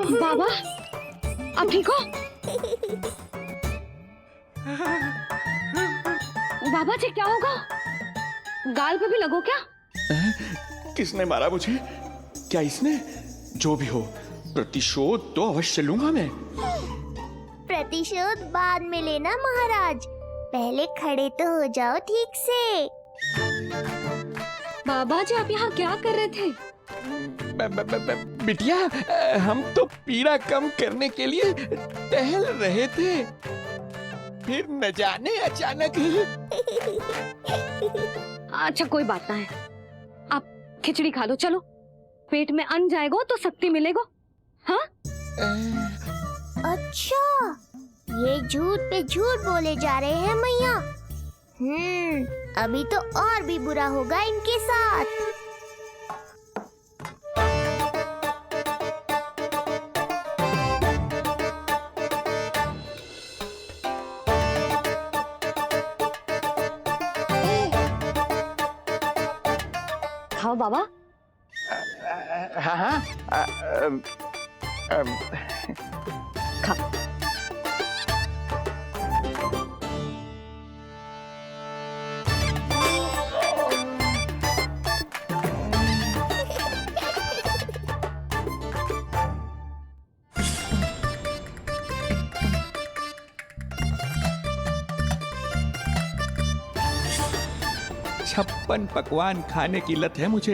बाबा, आप ठीक हो? बाबा जी क्या होगा? गाल पे भी लगो क्या? किसने मारा मुझे? क्या इसने? जो भी हो, प्रतिशोध तो अवश्य लूंगा मैं। प्रतिशोध बाद में लेना महाराज, पहले खड़े तो हो जाओ ठीक से। बाबा जी आप यहाँ क्या कर रहे थे? बिटिया, हम तो पीड़ा कम करने के लिए टहल रहे थे, फिर न जाने अचानक। अच्छा कोई बात ना है, आप खिचड़ी खा लो, चलो पेट में अन्न जाएगा तो शक्ति मिलेगा। हाँ? अच्छा, ये झूठ पे झूठ बोले जा रहे हैं मैया। अभी तो और भी बुरा होगा इनके साथ। खाओ बाबा। हाँ हाँ, खा। छप्पन पकवान खाने की लत है मुझे।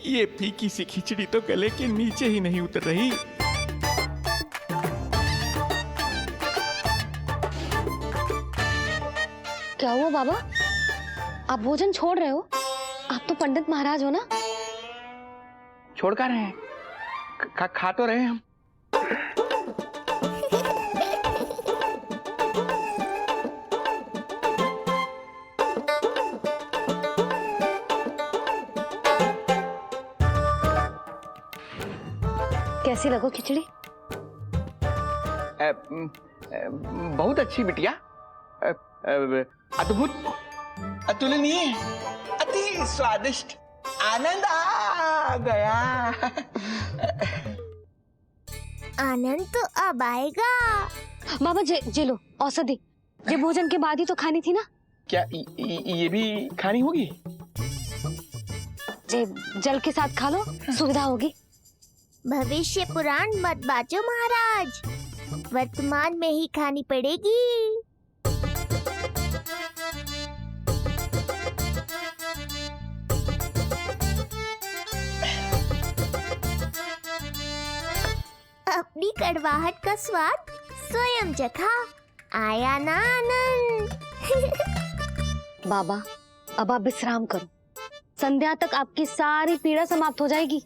ये फीकी सी खिचड़ी तो गले के नीचे ही नहीं उतर रही। क्या हुआ बाबा, आप भोजन छोड़ रहे हो? आप तो पंडित महाराज हो ना। छोड़ कर रहे हैं, खा तो रहे हैं हम। कैसी लगो खिचड़ी? बहुत अच्छी बिटिया, अद्भुत, अतुलनीय, अति स्वादिष्ट, आनंद आ गया। आनंद तो अब आएगा। बाबा जे लो औषधि, ये भोजन के बाद ही तो खानी थी ना। क्या ये भी खानी होगी? जे जल के साथ खा लो, सुविधा होगी। भविष्य पुराण मत बाजो महाराज, वर्तमान में ही खानी पड़ेगी। अपनी कड़वाहट का स्वाद स्वयं चखा, आया ना आनंद। बाबा अब आप विश्राम करो, संध्या तक आपकी सारी पीड़ा समाप्त हो जाएगी।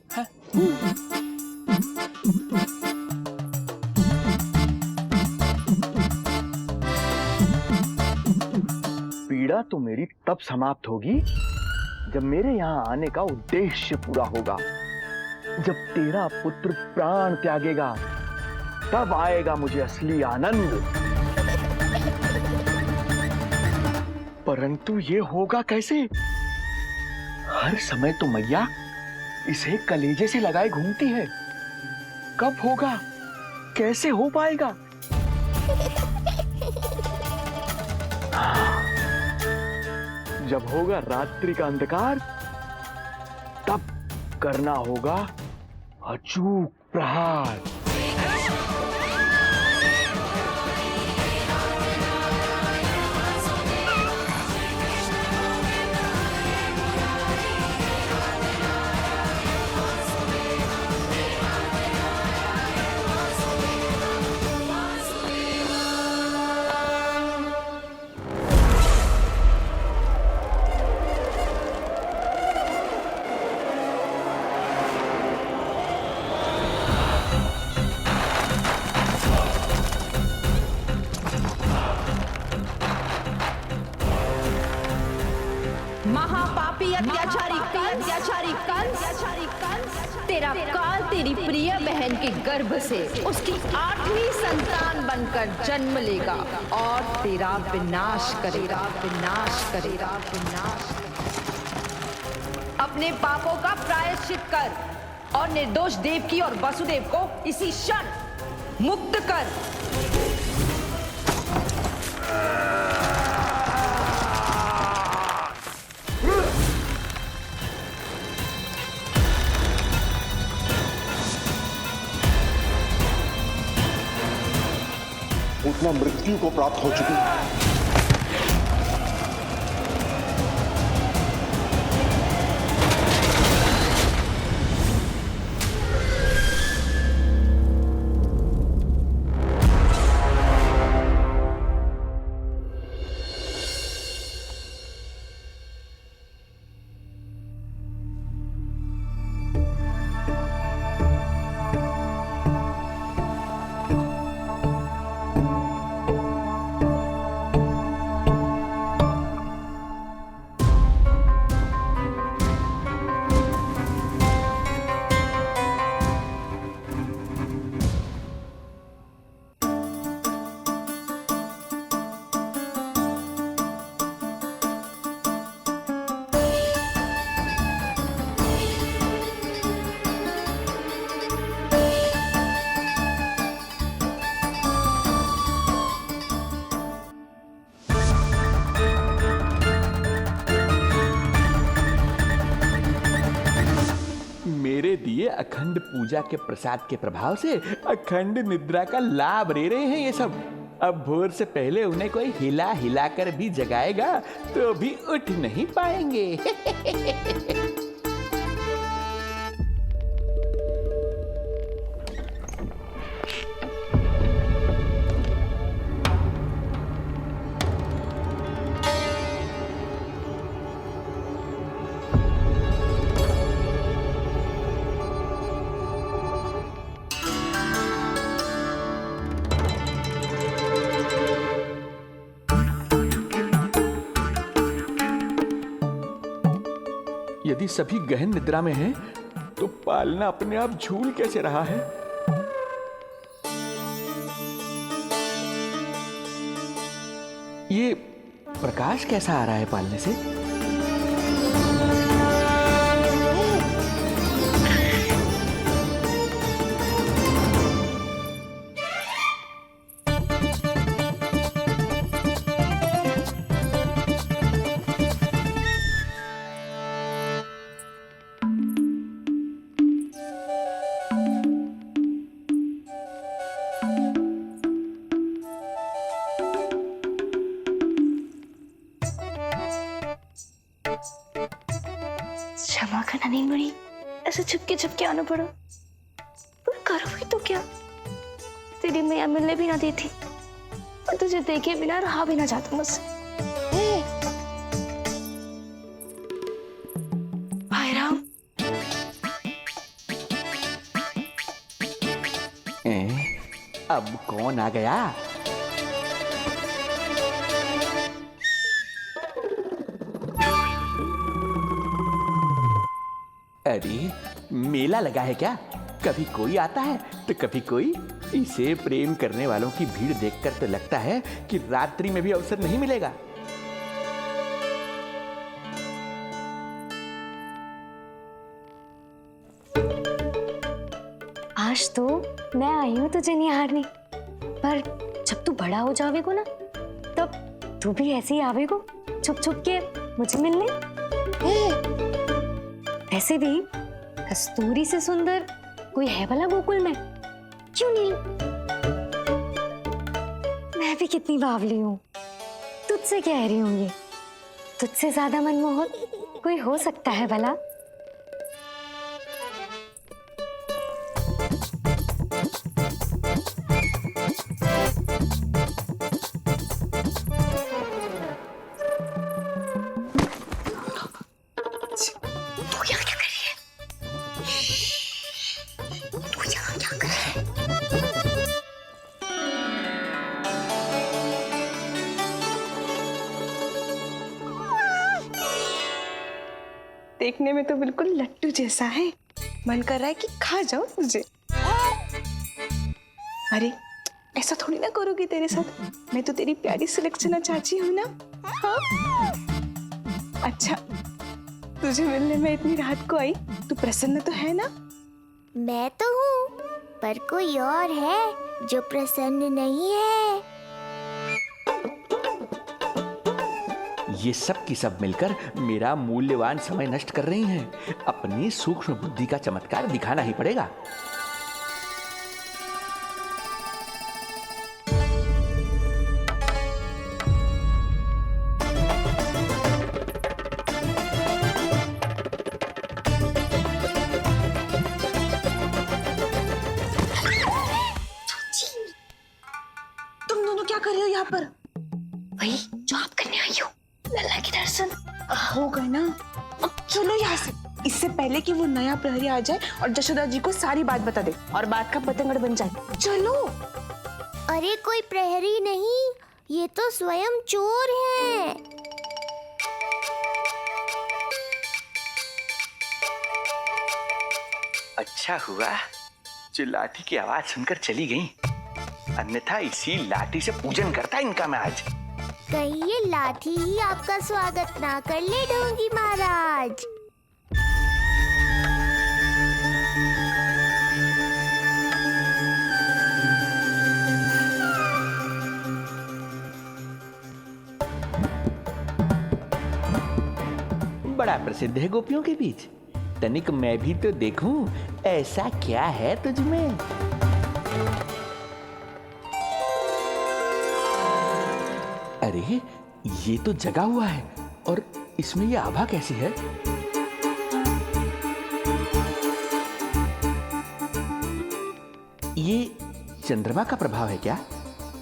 पीड़ा तो मेरी तब समाप्त होगी जब मेरे यहाँ आने का उद्देश्य पूरा होगा। जब तेरा पुत्र प्राण त्यागेगा, तब आएगा मुझे असली आनंद। परंतु ये होगा कैसे? हर समय तो मैया इसे कलेजे से लगाए घूमती है। कब होगा? कैसे हो पाएगा? जब होगा रात्रि का अंधकार, तब करना होगा अचूक प्रहार। महापापी अत्याचारी कंस, तेरा काल तेरी प्रिय बहन के गर्भ से उसकी 8वीं संतान बनकर जन्म लेगा और तेरा विनाश करेगा। अपने पापों का प्रायश्चित कर और निर्दोष देवकी और वसुदेव को इसी क्षण मुक्त कर। उतना मृत्यु को प्राप्त हो चुकी है। मेरे दिए अखंड पूजा के प्रसाद के प्रभाव से अखंड निद्रा का लाभ ले रहे हैं ये सब। अब भोर से पहले उन्हें कोई हिला हिला कर भी जगाएगा तो भी उठ नहीं पाएंगे। यदि सभी गहन निद्रा में हैं, तो पालना अपने आप झूल कैसे रहा है? ये प्रकाश कैसा आ रहा है पालने से? क्षमा करना नहीं मुड़ी, ऐसे छुपके आना पड़ा। पर करो भी तो क्या, तेरी मैया मिलने भी ना देती और तुझे देखे बिना रहा भी ना जाता मुझसे। भाई राम, अब कौन आ गया? अरे मेला लगा है क्या? कभी कोई आता है तो कभी कोई। इसे प्रेम करने वालों की भीड़ देखकर तो लगता है कि रात्रि में भी अवसर नहीं मिलेगा। आज तो मैं आई हूँ तुझे निहारने, पर जब तू बड़ा हो जावेगो ना, तब तू भी ऐसे ही आवेगो छुप छुप के मुझे मिलने। ऐसे भी कस्तूरी से सुंदर कोई है भला गोकुल में? क्यों नहीं? मैं भी कितनी बावली हूँ, तुझसे कह रही हूँ ये। तुझसे ज्यादा मनमोहक कोई हो सकता है भला? देखने में तो बिल्कुल लट्टू जैसा है, मन कर रहा है कि खा जाओ तुझे। अरे ऐसा थोड़ी ना करोगी तेरे साथ, मैं तो तेरी प्यारी सुलक्षणा चाची हूँ ना। हाँ? अच्छा, तुझे मिलने में इतनी रात को आई, तू प्रसन्न तो है ना? मैं तो हूँ, पर कोई और है जो प्रसन्न नहीं है। ये सब की सब मिलकर मेरा मूल्यवान समय नष्ट कर रही हैं। अपनी सूक्ष्म बुद्धि का चमत्कार दिखाना ही पड़ेगा। तुम दोनों क्या कर रहे हो यहाँ पर? वही जो आप करने आई हो, लल्ला के दर्शन। हो गए ना, अब चलो यहाँ से, इससे पहले कि वो नया प्रहरी आ जाए और जशोदा जी को सारी बात बता दे और बात का पतंगड़ बन जाए। चलो। अरे कोई प्रहरी नहीं, ये तो स्वयं चोर है। अच्छा हुआ जो लाठी की आवाज सुनकर चली गई, अन्यथा इसी लाठी से पूजन करता इनका मैं आज। कहीं ये लाठी ही आपका स्वागत ना कर ले ढोंगी महाराज। बड़ा प्रसिद्ध है गोपियों के बीच। तनिक मैं भी तो देखूं ऐसा क्या है तुझ में। अरे ये तो जगा हुआ है, और इसमें ये आभा कैसी है? ये चंद्रमा का प्रभाव है क्या?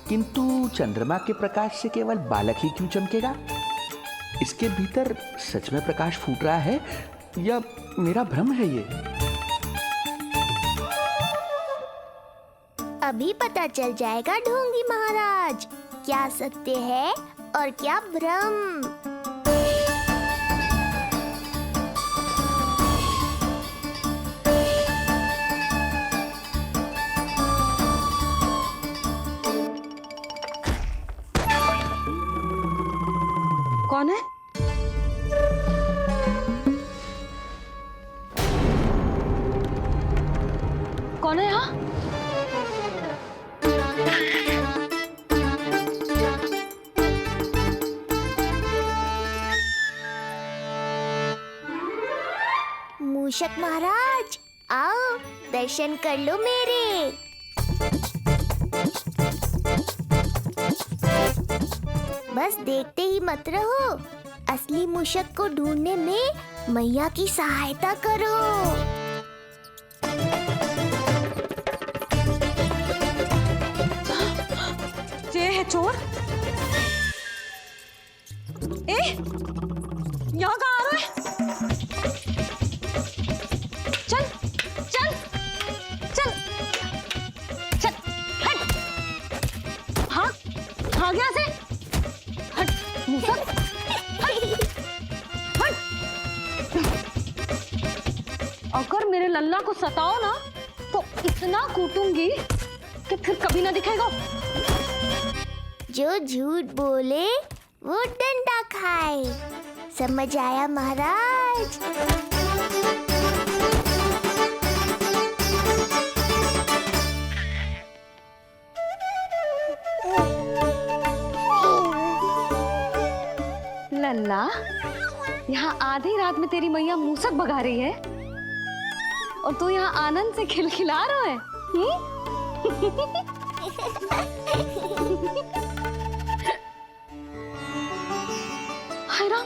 किंतु चंद्रमा के प्रकाश से केवल बालक ही क्यों चमकेगा? इसके भीतर सच में प्रकाश फूट रहा है या मेरा भ्रम है ये? अभी पता चल जाएगा ढोंगी महाराज, क्या सत्य है और क्या भ्रम। कौन है? कौन है यहाँ? मूषक महाराज आओ, दर्शन कर लो मेरे। बस देखते ही मत रहो, असली मूषक को ढूंढने में मैया की सहायता करो। ये है चोर। यहाँ कहाँ आ रहा है? चल चल चल चल, हट। हाँ भाग यहाँ से, हट मूसक, हट हट। अगर मेरे लल्ला को सताओ ना तो इतना कूटूंगी कि फिर कभी ना दिखेगा। जो झूठ बोले वो डंडा खाए, समझ आया महाराज? लल्ला, यहाँ आधी रात में तेरी मैया मूसक भगा रही है और तू यहाँ आनंद से खिलखिला रहा है। हाय राम,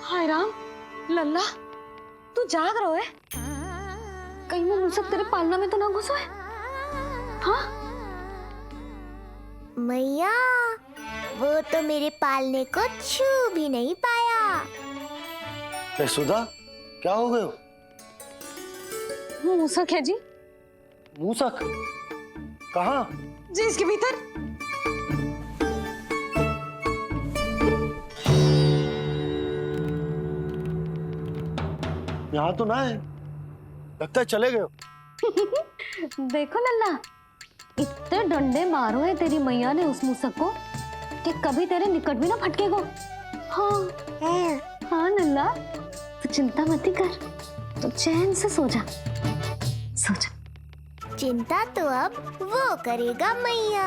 हाय राम। लल्ला तू जाग रहा है? कहीं वो मूसक तेरे पालना में तो ना घुसा है? हाँ मैया, वो तो मेरे पालने को छू भी नहीं पाया। सुधा, क्या हो गए? वो मूसक है जी। मूसक कहाँ? जी इसके भीतर। यहाँ तो ना है, लगता है चले गए। देखो लल्ला, इतने डंडे मारो है तेरी मैया ने उस मूसक को कि कभी तेरे निकट भी ना फटकेगा। हाँ हाँ लल्ला, तू चिंता मत कर, तू चैन से सो जा। सो जा। चिंता तो अब वो करेगा मैया।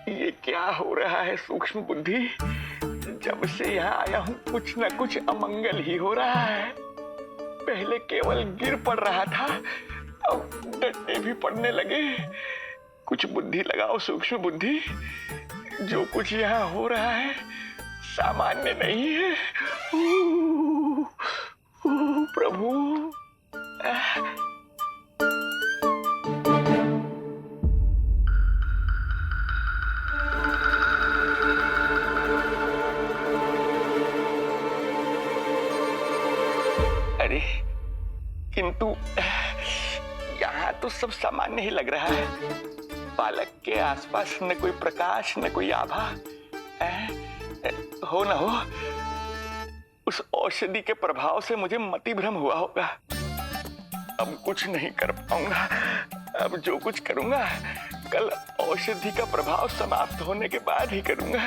ये क्या हो रहा है सूक्ष्म बुद्धि? जब से यहाँ आया हूँ कुछ न कुछ अमंगल ही हो रहा है। पहले केवल गिर पड़ रहा था, अब डंडे भी पड़ने लगे। कुछ बुद्धि लगाओ सूक्ष्म बुद्धि, जो कुछ यहाँ हो रहा है सामान्य नहीं है। प्रभु। अरे किंतु यहाँ तो सब सामान्य ही लग रहा है। बालक के आसपास न कोई प्रकाश न कोई आभा। हो न हो उस औषधि के प्रभाव से मुझे मति भ्रम हुआ होगा। अब कुछ नहीं कर पाऊंगा। अब जो कुछ करूंगा कल औषधि का प्रभाव समाप्त होने के बाद ही करूंगा।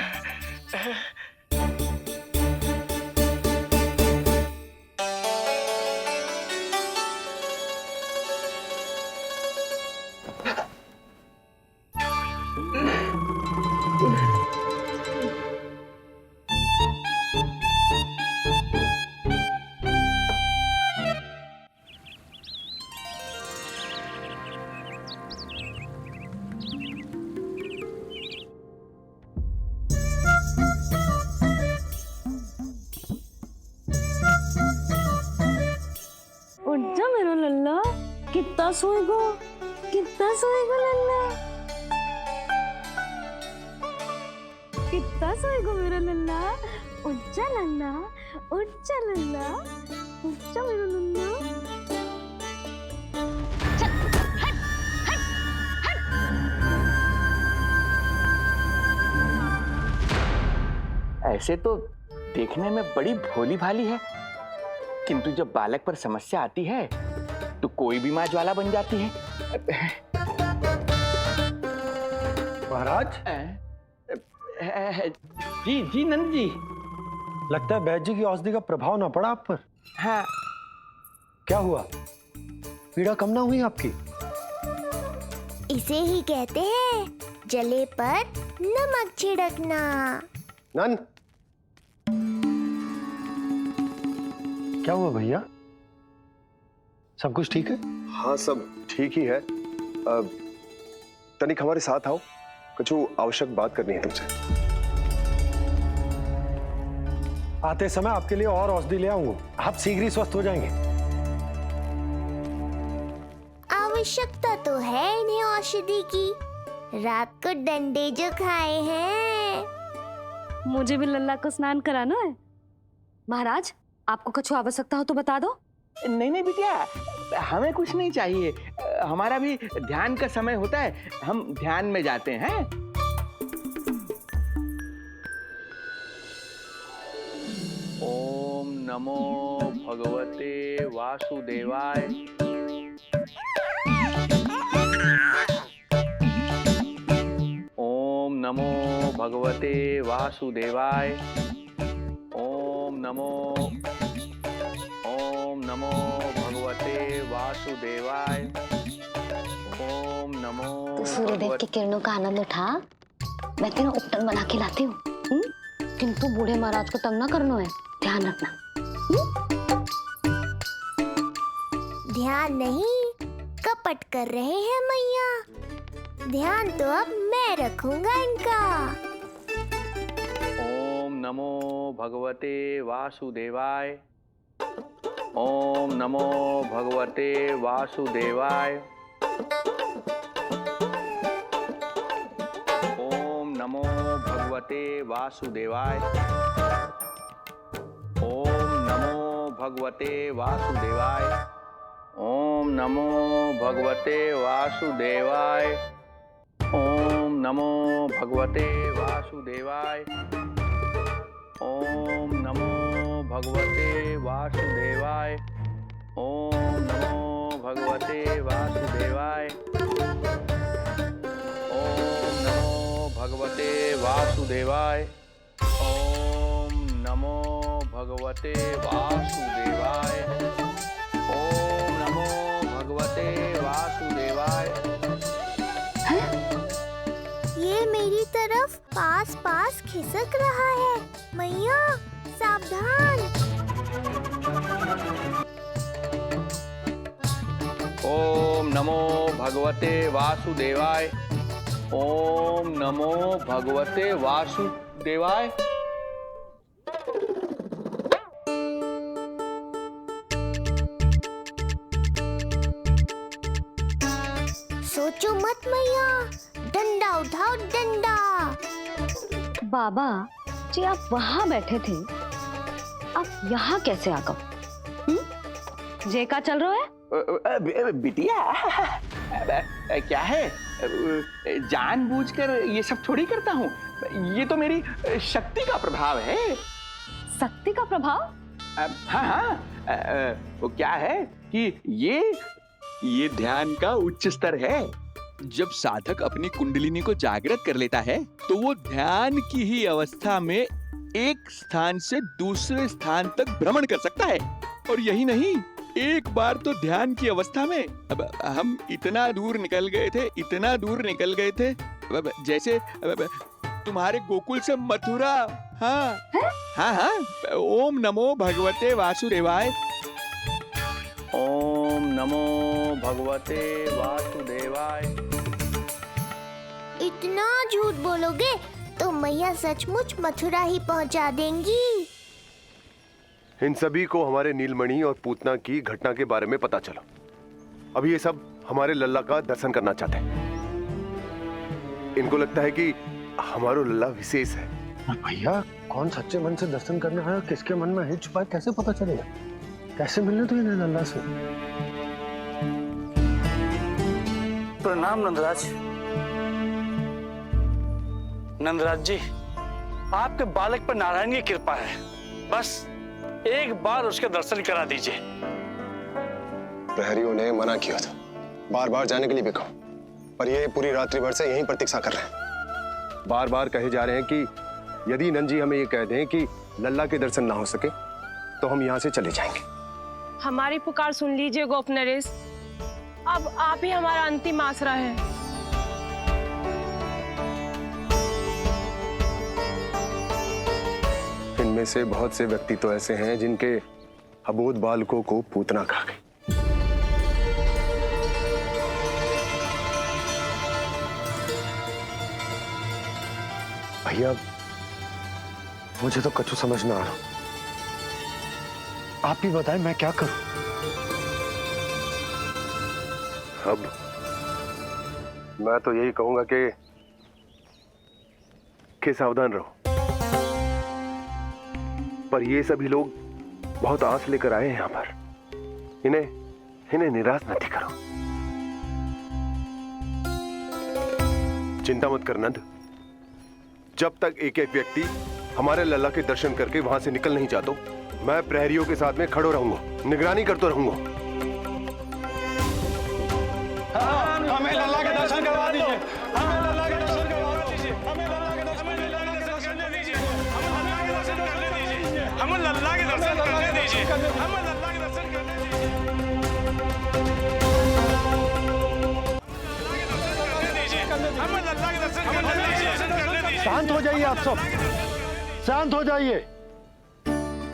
उठ जा मेरा लल्ला, कितना सोएगो लल्ला, कितना सोएगो मेरा लल्ला। उठ जा लल्ला, उठ जा लल्ला, उठ जा मेरा लल्ला। चल हट हट हट। ऐसे तो देखने में बड़ी भोली भाली है, किंतु जब बालक पर समस्या आती है तो कोई भी माँ ज्वाला बन जाती है। महाराज, जी जी नंद जी। लगता है बैद जी की औषधि का प्रभाव ना पड़ा आप पर। हाँ। क्या हुआ? पीड़ा कम ना हुई आपकी? इसे ही कहते हैं जले पर नमक छिड़कना। नंद, क्या हुआ भैया? सब कुछ ठीक है? हाँ सब ठीक ही है। तनिक हमारे साथ आओ, कुछ आवश्यक बात करनी है तुमसे। आते समय आपके लिए और औषधि ले आऊंगा, आप शीघ्र ही स्वस्थ हो जाएंगे। आवश्यकता तो है इन्हें औषधि की। रात को डंडे जो खाए हैं। मुझे भी लल्ला को स्नान कराना है। महाराज, आपको कुछ आवश्यकता हो तो बता दो। नहीं नहीं बिटिया, हमें कुछ नहीं चाहिए। हमारा भी ध्यान का समय होता है, हम ध्यान में जाते हैं। ओम नमो भगवते वासुदेवाय। ओम नमो भगवते वासुदेवाय। ओम नमो भगवते वासुदेवाय। ओम नमो। तो सूर्यदेव की किरणों का आनंद उठा, मैं तेरा उपटन बना के लाती हूँ। किंतु बूढ़े महाराज को तंग ना करना है, ध्यान रखना। ध्यान नहीं, कपट कर रहे हैं मैया। ध्यान तो अब मैं रखूंगा इनका। ओम नमो भगवते वासुदेवाय। ओम नमो भगवते वासुदेवाय। ओम नमो भगवते वासुदेवाय। ओम नमो भगवते वासुदेवाय। ओम नमो भगवते वासुदेवाय। ओम नमो भगवते वासुदेवाय। ओम नमो भगवते वासुदेवाय। ओम नमो भगवते वासुदेवाय। ओम नमो भगवते वासुदेवाय। ओम नमो भगवते वासुदेवाय। ओम नमो भगवते वासुदेवाय। ये मेरी तरफ पास पास खिसक रहा है। मैया सावधान। ओम नमो भगवते वासुदेवाय। ओम नमो भगवते वासुदेवाय। सोचो मत मैया, डंडा उठाओ डंडा। बाबा जी आप वहां बैठे थे, आप यहाँ कैसे आ गए? जे का चल रहा है? बिटिया क्या है, जानबूझकर ये सब थोड़ी करता हूँ। ये तो मेरी शक्ति का प्रभाव है। शक्ति का प्रभाव? हाँ हाँ, वो क्या है कि ये ध्यान का उच्च स्तर है। जब साधक अपनी कुंडलिनी को जागृत कर लेता है तो वो ध्यान की ही अवस्था में एक स्थान से दूसरे स्थान तक भ्रमण कर सकता है। और यही नहीं, एक बार तो ध्यान की अवस्था में अब हम इतना दूर निकल गए थे, जैसे तुम्हारे गोकुल से मथुरा। हाँ हाँ हाँ। ओम नमो भगवते वासुदेवाय। ओम नमो भगवते वासुदेवाय। इतना झूठ बोलोगे तो मैया सचमुच मथुरा ही पहुंचा देंगी। इन सभी को हमारे नीलमणि और पूतना की घटना के बारे में पता चला। अभी ये सब हमारे लल्ला का दर्शन करना चाहते हैं। इनको लगता है कि हमारा लल्ला विशेष है। भैया कौन सच्चे मन से दर्शन करने आया, किसके मन में है छुपा, कैसे पता चलेगा? कैसे मिलने तो इन्हें लल्ला से? प्रणाम नंदराज। नंदराज जी, आपके बालक पर नारायण की कृपा है। बस एक बार उसके दर्शन करा दीजिए। प्रहरियों ने मना किया था, बार बार जाने के लिए भी कहा, पर ये पूरी रात्रि भर से यहीं प्रतीक्षा कर रहे हैं। बार बार कहे जा रहे हैं कि यदि नंद जी हमें ये कह दें कि लल्ला के दर्शन ना हो सके तो हम यहाँ से चले जाएंगे। हमारी पुकार सुन लीजिए गोप नरेश, अब आप ही हमारा अंतिम आसरा है। इनमें से बहुत से व्यक्ति तो ऐसे हैं जिनके अबोध बालकों को पूतना खा गई। भैया मुझे तो कछु समझ ना आ रहा। आप ही बताएं मैं क्या करूं? अब मैं तो यही कहूंगा कि सावधान रहो। पर ये सभी लोग बहुत आस लेकर आए हैं यहाँ पर। इन्हें निराश मत करो। चिंता मत कर नंद, जब तक एक एक व्यक्ति हमारे लल्ला के दर्शन करके वहां से निकल नहीं जाता, मैं प्रहरियों के साथ में खड़ो रहूंगा, निगरानी करता रहूंगा। हमें लल्ला के दर्शन करवा दीजिए। हमें लल्ला के दर्शन करवा दीजिए। हमें लल्ला के दर्शन करने दीजिए। हमें लल्ला के दर्शन करने दीजिए। हमें लल्ला के दर्शन करने दीजिए। हमें लल्ला के दर्शन करने दीजिए। शांत हो जाइए आप सब, शांत हो जाइए।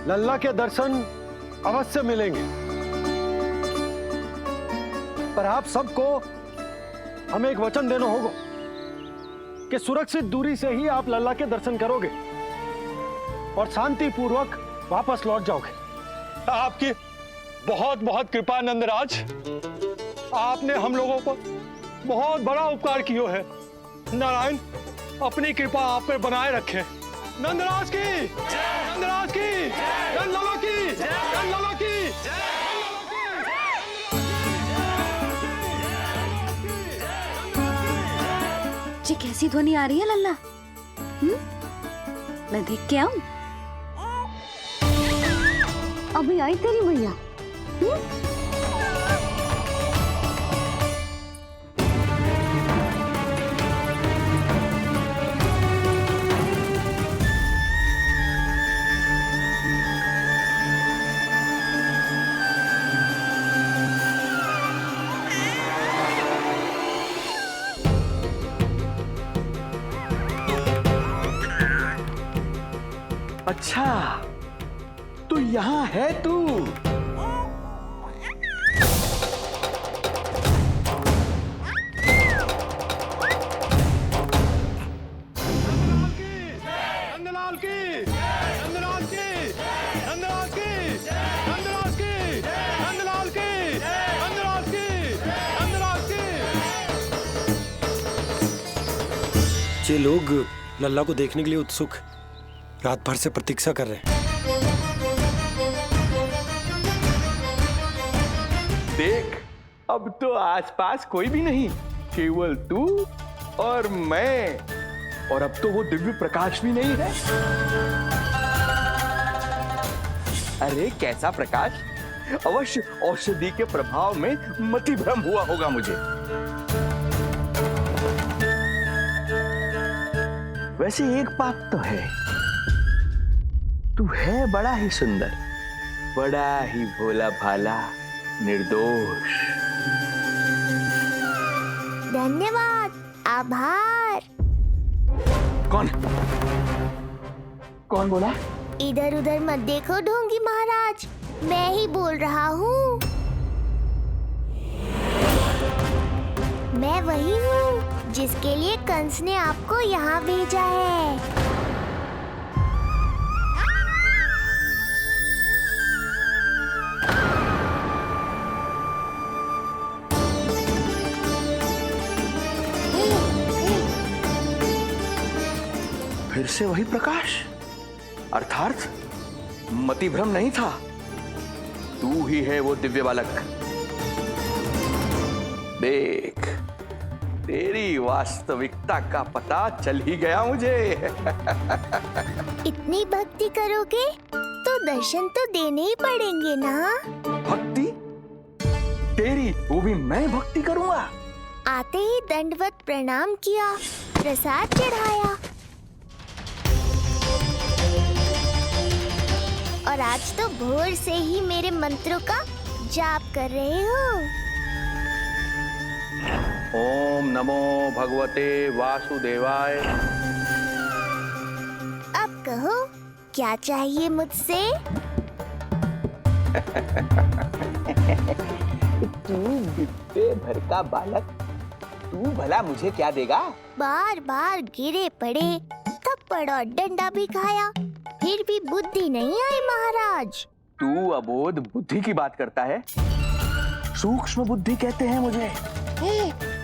लल्ला के दर्शन अवश्य मिलेंगे, पर आप सबको हमें एक वचन देना होगा कि सुरक्षित दूरी से ही आप लल्ला के दर्शन करोगे और शांति पूर्वक वापस लौट जाओगे। आपकी बहुत बहुत कृपा नंदराज, आपने हम लोगों को बहुत बड़ा उपकार किया है। नारायण अपनी कृपा आप पर बनाए रखे। नंदराज की, नंदराज की, नंदलाला की, नंदलाला की। जी कैसी ध्वनि आ रही है लल्ला? मैं देख के आऊं? अभी आई तेरी मैया। अच्छा, तो यहाँ है तू। नंदलाल की, नंदलाल की, नंदलाल की, नंदलाल की, नंदलाल की, नंदलाल की, नंदलाल की। ये लोग लल्ला को देखने के लिए उत्सुक रात भर से प्रतीक्षा कर रहे हैं। देख, अब तो आसपास कोई भी नहीं, केवल तू और मैं। और अब तो वो दिव्य प्रकाश भी नहीं है। अरे कैसा प्रकाश? अवश्य औषधि के प्रभाव में मतिभ्रम हुआ होगा मुझे। वैसे एक बात तो है, तू है बड़ा ही सुंदर, बड़ा ही भोला भाला, निर्दोष। धन्यवाद, आभार। कौन कौन बोला? इधर उधर मत देखो ढोंगी महाराज, मैं ही बोल रहा हूँ। मैं वही हूँ जिसके लिए कंस ने आपको यहाँ भेजा है। फिर से वही प्रकाश, अर्थात मतिभ्रम नहीं था, तू ही है वो दिव्य बालक। देख, तेरी वास्तविकता का पता चल ही गया मुझे। इतनी भक्ति करोगे तो दर्शन तो देने ही पड़ेंगे ना। भक्ति? तेरी? वो भी मैं भक्ति करूंगा? आते ही दंडवत प्रणाम किया, प्रसाद चढ़ाया, और आज तो भोर से ही मेरे मंत्रों का जाप कर रहे हो। ओम नमो भगवते वासुदेवाय। अब कहो, क्या चाहिए मुझसे? तू विद्या भर का बालक, तू भला मुझे क्या देगा? बार बार गिरे पड़े, थप्पड़ और डंडा भी खाया, फिर भी बुद्धि नहीं आई महाराज। तू अबोध बुद्धि की बात करता है? सूक्ष्म बुद्धि कहते हैं मुझे।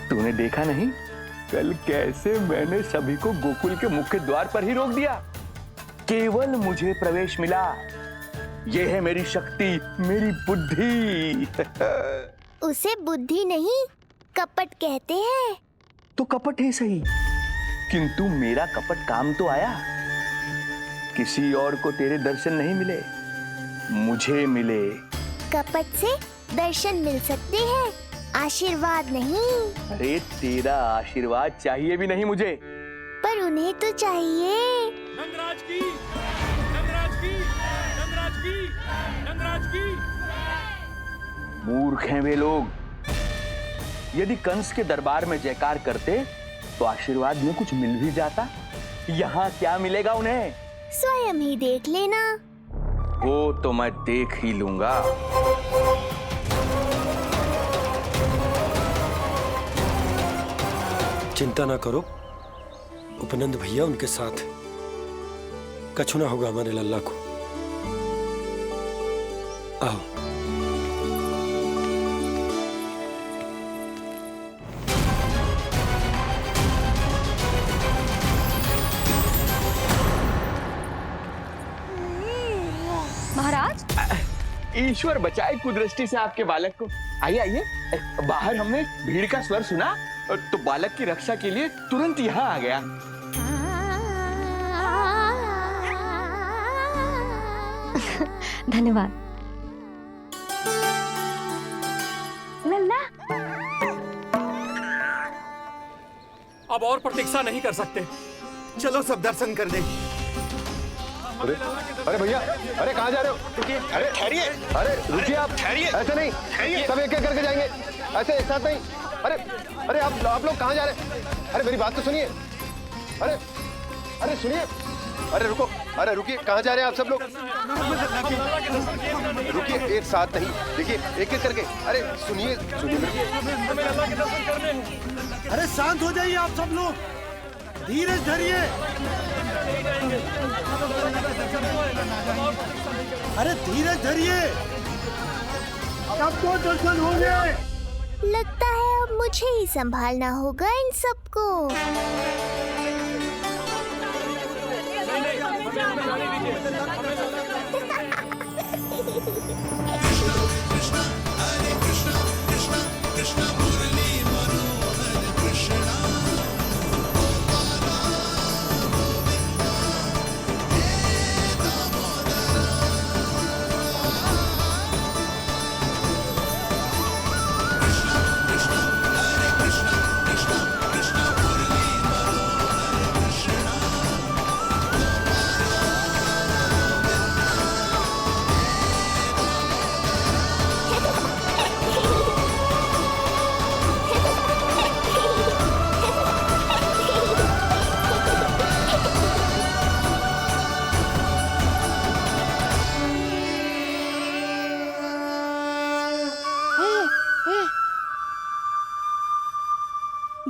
तूने देखा नहीं कल कैसे मैंने सभी को गोकुल के मुख्य द्वार पर ही रोक दिया? केवल मुझे प्रवेश मिला। ये है मेरी शक्ति, मेरी बुद्धि। उसे बुद्धि नहीं, कपट कहते हैं। तो कपट ही सही, किंतु मेरा कपट काम तो आया। किसी और को तेरे दर्शन नहीं मिले, मुझे मिले। कपट से दर्शन मिल सकते हैं, आशीर्वाद नहीं। अरे तेरा आशीर्वाद चाहिए भी नहीं मुझे। पर उन्हें तो चाहिए। नंदराज की, नंदराज की, नंदराज की, नंदराज की। मूर्ख हैं वे लोग। यदि कंस के दरबार में जयकार करते तो आशीर्वाद में कुछ मिल भी जाता। यहाँ क्या मिलेगा उन्हें? स्वयं ही देख लेना। वो तो मैं देख ही लूंगा। चिंता ना करो, उपनंद भैया उनके साथ, कछु ना होगा हमारे लल्ला को। आओ। महाराज, ईश्वर बचाए कुदृष्टि से आपके बालक को। आइए आइए, बाहर हमने भीड़ का स्वर सुना तो बालक की रक्षा के लिए तुरंत यहाँ आ गया। धन्यवाद। लल्ला, अब और प्रतीक्षा नहीं कर सकते, चलो सब दर्शन कर लें। अरे भैया, अरे कहाँ जा रहे हो? अरे ठहरिए, अरे रुकिए आप, ठहरिए। ऐसे नहीं, सब एक एक करके जाएंगे, ऐसे एक साथ नहीं। अरे अरे आप लोग कहाँ जा रहे हैं? अरे मेरी बात तो सुनिए। अरे अरे सुनिए, अरे रुको, अरे रुकिए, कहाँ जा रहे हैं आप सब लोग? रुकिए, एक साथ नहीं, देखिए एक एक करके। अरे सुनिए सुनिए, अरे शांत हो जाइए आप सब लोग, धीरज धरिए। अरे धीरज धरिए, सबको दर्शन होंगे। लगता है अब मुझे ही संभालना होगा इन सबको।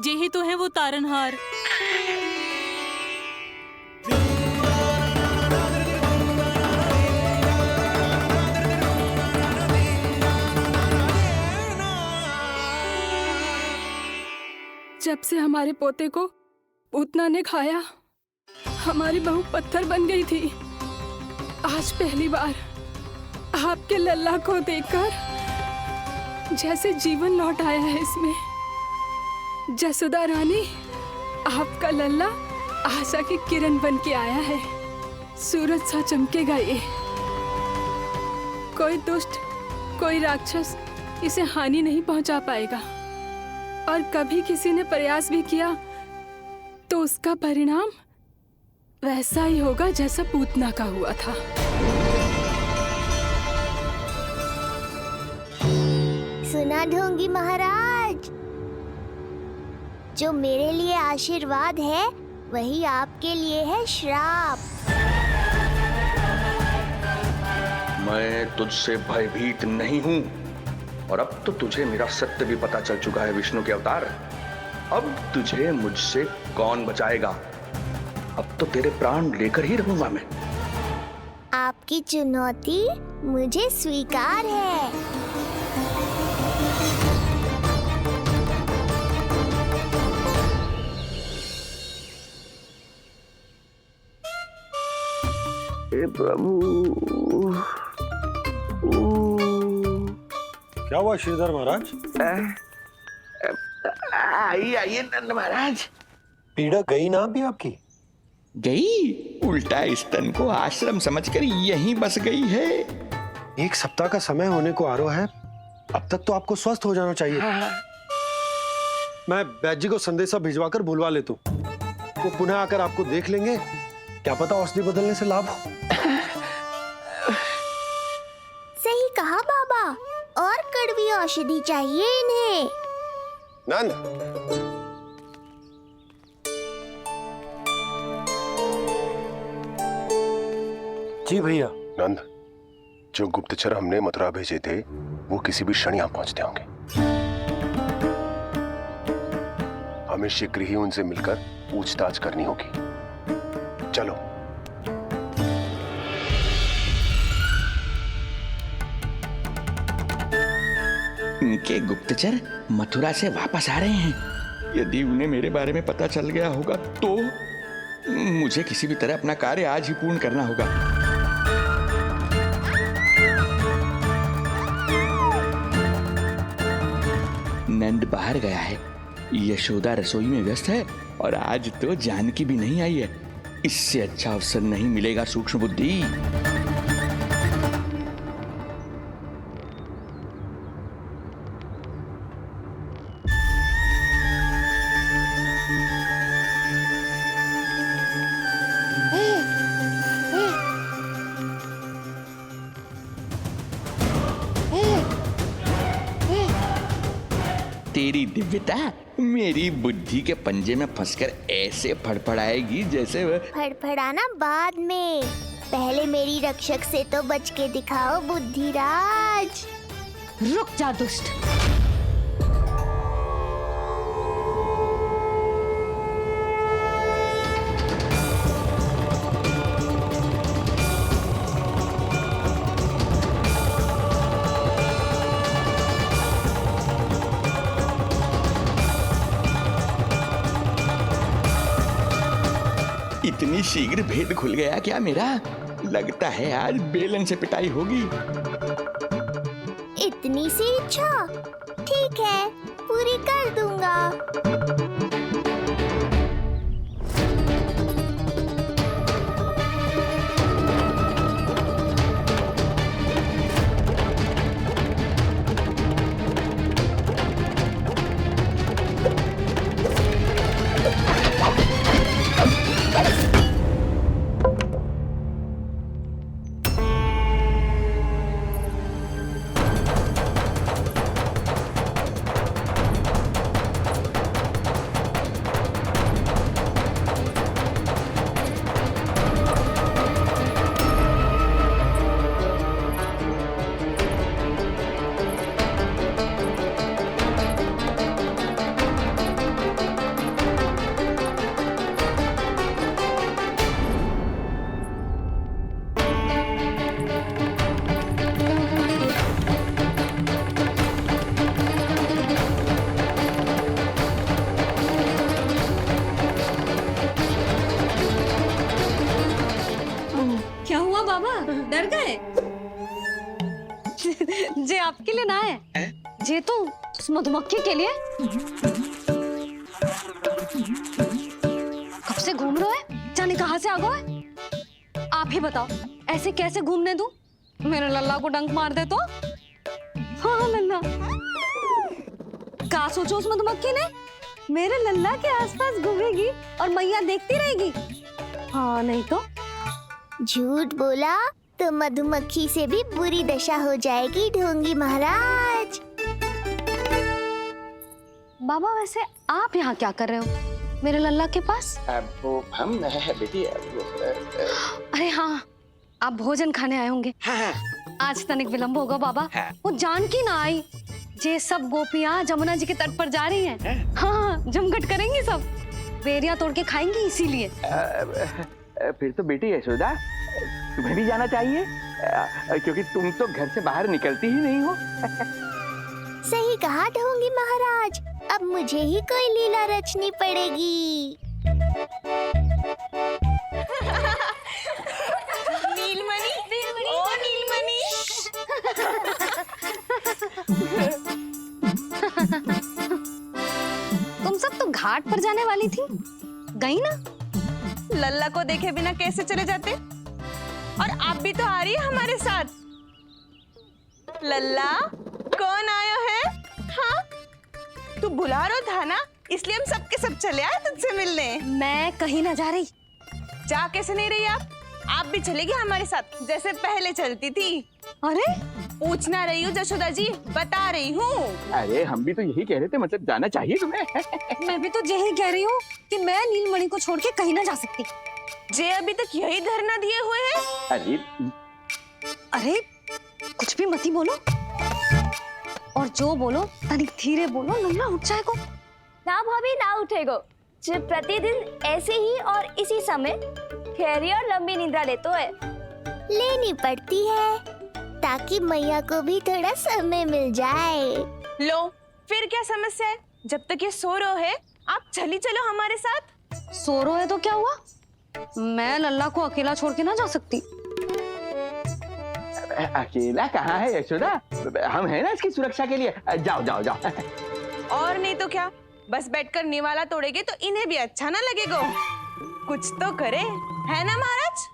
यही तो है वो तारनहार। जब से हमारे पोते को पूतना ने खाया, हमारी बहू पत्थर बन गई थी। आज पहली बार आपके लल्ला को देखकर जैसे जीवन लौट आया है इसमें। जसोदा रानी, आपका लल्ला आशा की किरण बन के आया है। सूरज सा चमकेगा ये। कोई दुष्ट, कोई राक्षस इसे हानि नहीं पहुंचा पाएगा। और कभी किसी ने प्रयास भी किया तो उसका परिणाम वैसा ही होगा जैसा पूतना का हुआ था। सुना ढोंगी महाराज, जो मेरे लिए आशीर्वाद है वही आपके लिए है श्राप। मैं तुझसे भयभीत नहीं हूं, और अब तो तुझे मेरा सत्य भी पता चल चुका है विष्णु के अवतार। अब तुझे मुझसे कौन बचाएगा? अब तो तेरे प्राण लेकर ही रहूंगा मैं। आपकी चुनौती मुझे स्वीकार है। हे प्रभु, क्या हुआ श्रीधर महाराज? आइए नंद महाराज। पीड़ा गई ना अभी आपकी? गई? उल्टा स्तन को आश्रम समझकर यहीं बस गई है। 1 सप्ताह का समय होने को आ रहा है, अब तक तो आपको स्वस्थ हो जाना चाहिए। मैं बैद जी को संदेशा भिजवाकर बुलवा लेता हूं। वो पुनः आकर आपको देख लेंगे, क्या पता औषधि बदलने से लाभ हो। सही कहा बाबा, और कड़वी औषधि चाहिए इन्हें। नंद, जी भैया। नंद, जो गुप्तचर हमने मथुरा भेजे थे वो किसी भी क्षण यहां पहुंचते होंगे। हमें शीघ्र ही उनसे मिलकर पूछताछ करनी होगी। चलो। इनके गुप्तचर मथुरा से वापस आ रहे हैं। यदि उन्हें मेरे बारे में पता चल गया होगा तो मुझे किसी भी तरह अपना कार्य आज ही पूर्ण करना होगा। नंद बाहर गया है, यशोदा रसोई में व्यस्त है, और आज तो जानकी भी नहीं आई है। इससे अच्छा अवसर नहीं मिलेगा सूक्ष्म बुद्धि। तेरी दिव्यता मेरी बुद्धि के पंजे में फंसकर ऐसे फड़फड़ाएगी जैसे वह फड़फड़ाना बाद में, पहले मेरी रक्षक से तो बच के दिखाओ बुद्धिराज। रुक जा दुष्ट। इतनी शीघ्र भेद खुल गया क्या मेरा? लगता है आज बेलन से पिटाई होगी। इतनी सी इच्छा? ठीक है, पूरी कर दूंगा। डर गए? जे आपके लिए ना है, जे तो उस मधुमक्खी के लिए। कब से घूम रहे हो? जाने कहाँ से आ गए? आप ही बताओ, ऐसे कैसे घूमने दूं? मेरे लल्ला को डंक मार दे तो? हाँ लल्ला, क्या सोचो उस मधुमक्खी ने? मेरे लल्ला के आसपास घूमेगी और मैया देखती रहेगी। हाँ नहीं तो? झूठ बोला तो मधुमक्खी से भी बुरी दशा हो जाएगी ढोंगी महाराज। बाबा वैसे आप यहाँ क्या कर रहे हो मेरे लल्ला के पास? वो हम बेटी अरे हाँ, आप भोजन खाने आए होंगे। हाँ। आज तनिक विलंब होगा बाबा। हाँ। वो जानकी ना आई, जे सब गोपियाँ जमुना जी के तट पर जा रही हैं। हाँ, जमघट करेंगी सब, बेरिया तोड़ के खाएंगी इसीलिए। फिर तो बेटी यशोदा तुम्हें भी जाना चाहिए, क्योंकि तुम तो घर से बाहर निकलती ही नहीं हो। सही कहा ढोंगी महाराज, अब मुझे ही कोई लीला रचनी पड़ेगी। नीलमणि, ओ नीलमणि। तुम सब तो घाट पर जाने वाली थी, गई ना? लल्ला को देखे बिना कैसे चले जाते? और आप भी तो आ रही है हमारे साथ। लल्ला, कौन आया है? हाँ, तू बुला रहा था ना, इसलिए हम सबके सब चले आए तुझसे मिलने। मैं कहीं ना जा रही। जा कैसे नहीं रही आप भी चलेगी हमारे साथ जैसे पहले चलती थी। अरे पूछना रही हूँ जशोदा जी, बता रही हूँ। अरे हम भी तो यही कह रहे थे, मतलब जाना चाहिए तुम्हें। मैं भी तो यही कह रही हूँ कि मैं नीलमणि को छोड़ के कहीं ना जा सकती। जे अभी तक यही धरना दिए हुए हैं। अरे कुछ भी मती बोलो, और जो बोलो तनिक धीरे बोलो, लल्ला उठ जाएगा। ना भाभी ना उठेगो, जो प्रतिदिन ऐसे ही और इसी समय गहरी और लंबी निद्रा लेते है। लेनी पड़ती है ताकि मैया को भी थोड़ा समय मिल जाए। लो, फिर क्या समस्या है? जब तक ये सो रहे है, आप चली चलो हमारे साथ। सो रहे है तो क्या हुआ? मैं लल्ला को अकेला छोड़ के ना जा सकती। अकेला कहाँ है यशोदा, हम हैं ना इसकी सुरक्षा के लिए। जाओ जाओ जाओ। और नहीं तो क्या, बस बैठकर निवाला तोड़ेगे तो इन्हें भी अच्छा ना लगेगा। कुछ तो करे, है ना महाराज?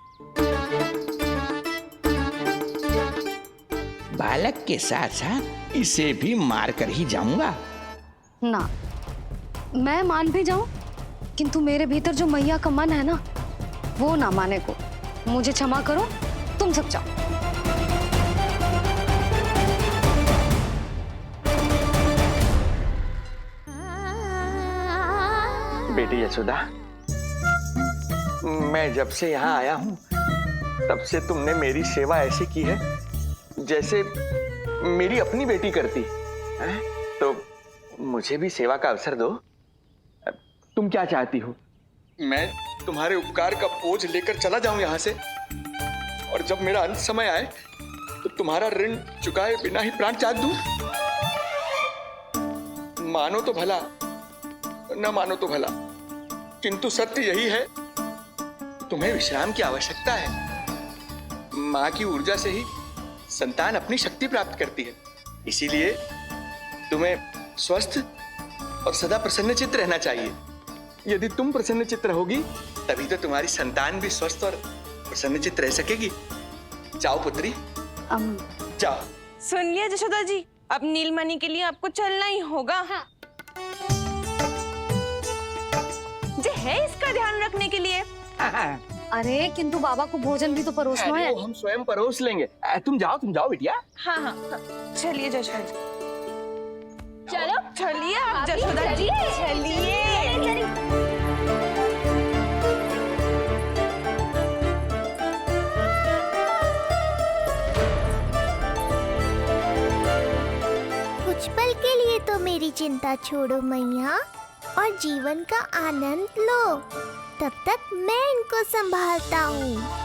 बालक के साथ साथ इसे भी मार कर ही जाऊंगा। ना, मैं मान भी जाऊं, किंतु मेरे भीतर जो मैया का मन है ना, वो ना माने को। मुझे क्षमा करो, तुम सब जाओ। बेटी यशोदा, मैं जब से यहाँ आया हूँ तब से तुमने मेरी सेवा ऐसी की है जैसे मेरी अपनी बेटी करती है। तो मुझे भी सेवा का अवसर दो। तुम क्या चाहती हो? मैं तुम्हारे उपकार का बोझ लेकर चला जाऊं यहाँ से, और जब मेरा अंत समय आए तो तुम्हारा ऋण चुकाए बिना ही प्राण त्याग दूं? मानो तो भला, न मानो तो भला, किंतु सत्य यही है, तुम्हें विश्राम की आवश्यकता है। माँ की ऊर्जा से ही संतान अपनी शक्ति प्राप्त करती है, इसीलिए तुम्हें स्वस्थ और सदा प्रसन्नचित्त रहना चाहिए। यदि तुम प्रसन्नचित्त रहोगी तभी तो तुम्हारी संतान भी स्वस्थ और प्रसन्नचित्त रह सकेगी। जाओ पुत्री, जाओ। सुन लिया जशोदा जी, अब नीलमणि के लिए आपको चलना ही होगा। हाँ। जे है इसका ध्यान रखने के लिए। अरे किंतु बाबा को भोजन भी तो परोसना है। हम स्वयं परोस लेंगे। तुम जाओ बिटिया। हाँ हाँ, चलिए जशोदा जी, चलो चलिए आप जशोदा जी, चलिए। कुछ पल के लिए तो मेरी चिंता छोड़ो मैया और जीवन का आनंद लो। तब तक मैं इनको संभालता हूँ।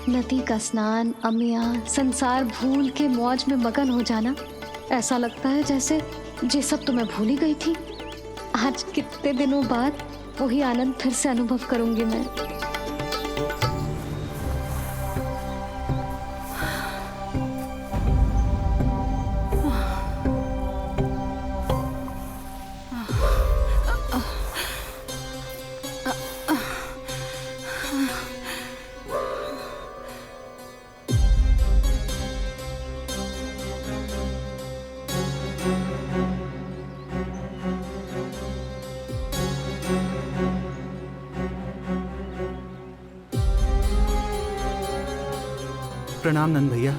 नदी का स्नान, अमिया, संसार भूल के मौज में मगन हो जाना, ऐसा लगता है जैसे ये सब तो मैं भूल ही गई थी। आज कितने दिनों बाद वही आनंद फिर से अनुभव करूंगी मैं। प्रणाम नंद भैया।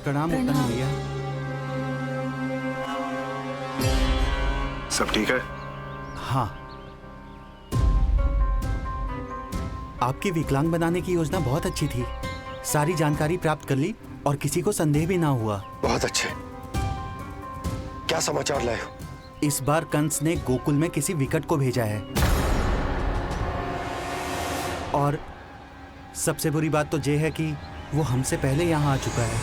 प्रणाम उत्तम भैया। सब ठीक है? हाँ। आपकी विकलांग बनाने की योजना बहुत अच्छी थी। सारी जानकारी प्राप्त कर ली और किसी को संदेह भी ना हुआ। बहुत अच्छे। क्या समाचार लाए हो? इस बार कंस ने गोकुल में किसी विकट को भेजा है, और सबसे बुरी बात तो ये है कि वो हमसे पहले यहाँ आ चुका है।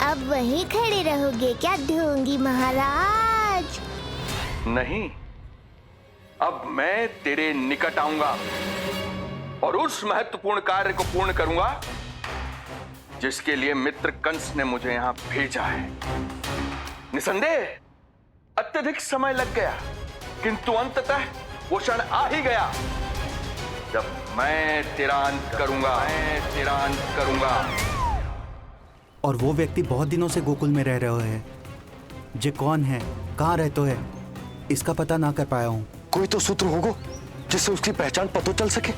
अब वहीं खड़े रहोगे क्या ढोंगी महाराज? नहीं, अब मैं तेरे निकट आऊंगा और उस महत्वपूर्ण कार्य को पूर्ण करूंगा जिसके लिए मित्र कंस ने मुझे यहां भेजा है। निसंदेह अत्यधिक समय लग गया, किंतु अंततः वो क्षण आ ही गया जब मैं तेरा अंत करूंगा। और वो व्यक्ति बहुत दिनों से गोकुल में रह रहे हैं। जे कौन है, कहाँ रहते है, इसका पता ना कर पाया हूँ। कोई तो सूत्र होगा जिससे उसकी पहचान पता चल सके।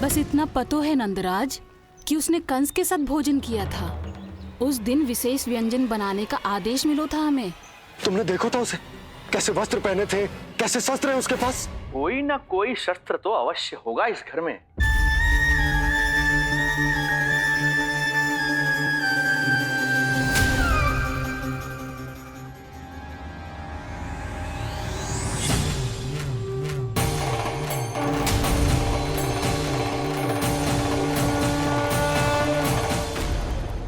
बस इतना पतो है नंदराज कि उसने कंस के साथ भोजन किया था। उस दिन विशेष व्यंजन बनाने का आदेश मिलो था हमें। तुमने देखो तो उसे, कैसे वस्त्र पहने थे, कैसे शस्त्र है उसके पास। कोई ना कोई शस्त्र तो अवश्य होगा इस घर में।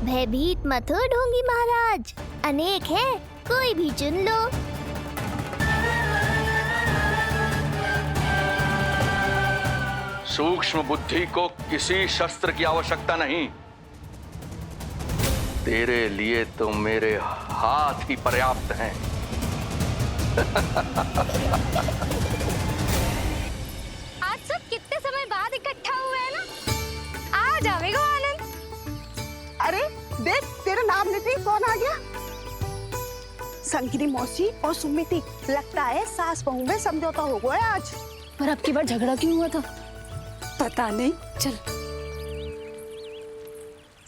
भयभीत मत हो ढोंगी महाराज, अनेक है, कोई भी चुन लो। सूक्ष्म बुद्धि को किसी शस्त्र की आवश्यकता नहीं। तेरे लिए तो मेरे हाथ ही पर्याप्त हैं। आज सब कितने समय बाद इकट्ठा हुए हैं ना, आ जाएगा आनंद। अरे देख, तेरा नाम लेते ही कौन आ गया? संगिनी मौसी और सुमिति, लगता है सास बहू में समझौता हो गया आज। पर अब की बार झगड़ा क्यों हुआ था? पता नहीं। चल।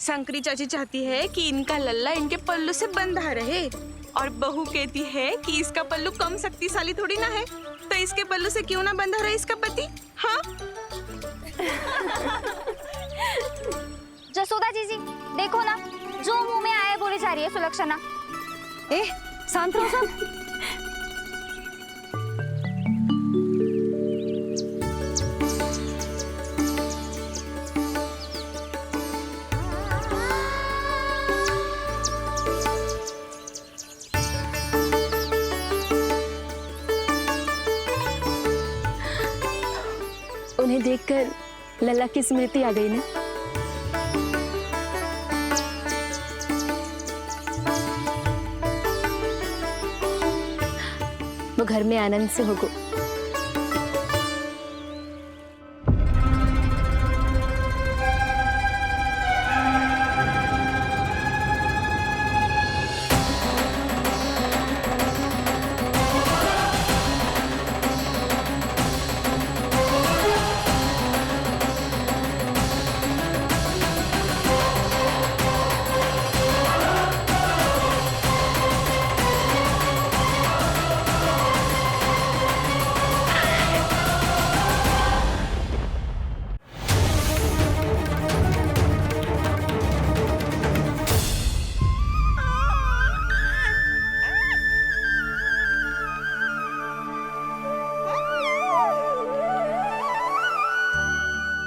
शंकरी चाची चाहती है कि इनका लल्ला इनके पल्लू से बंधा रहे, और बहू कहती है कि इसका पल्लू कम शक्तिशाली थोड़ी ना है, तो इसके पल्लू से क्यों ना बंधा रहे इसका पति। हाँ जसोदा जीजी, देखो ना, जो मुंह में आए बोली जा रही है सुलक्षणा। ए, शांत रहो सब। उन्हें देखकर लल्ला की स्मृति आ गई ना। वो घर में आनंद से होगो।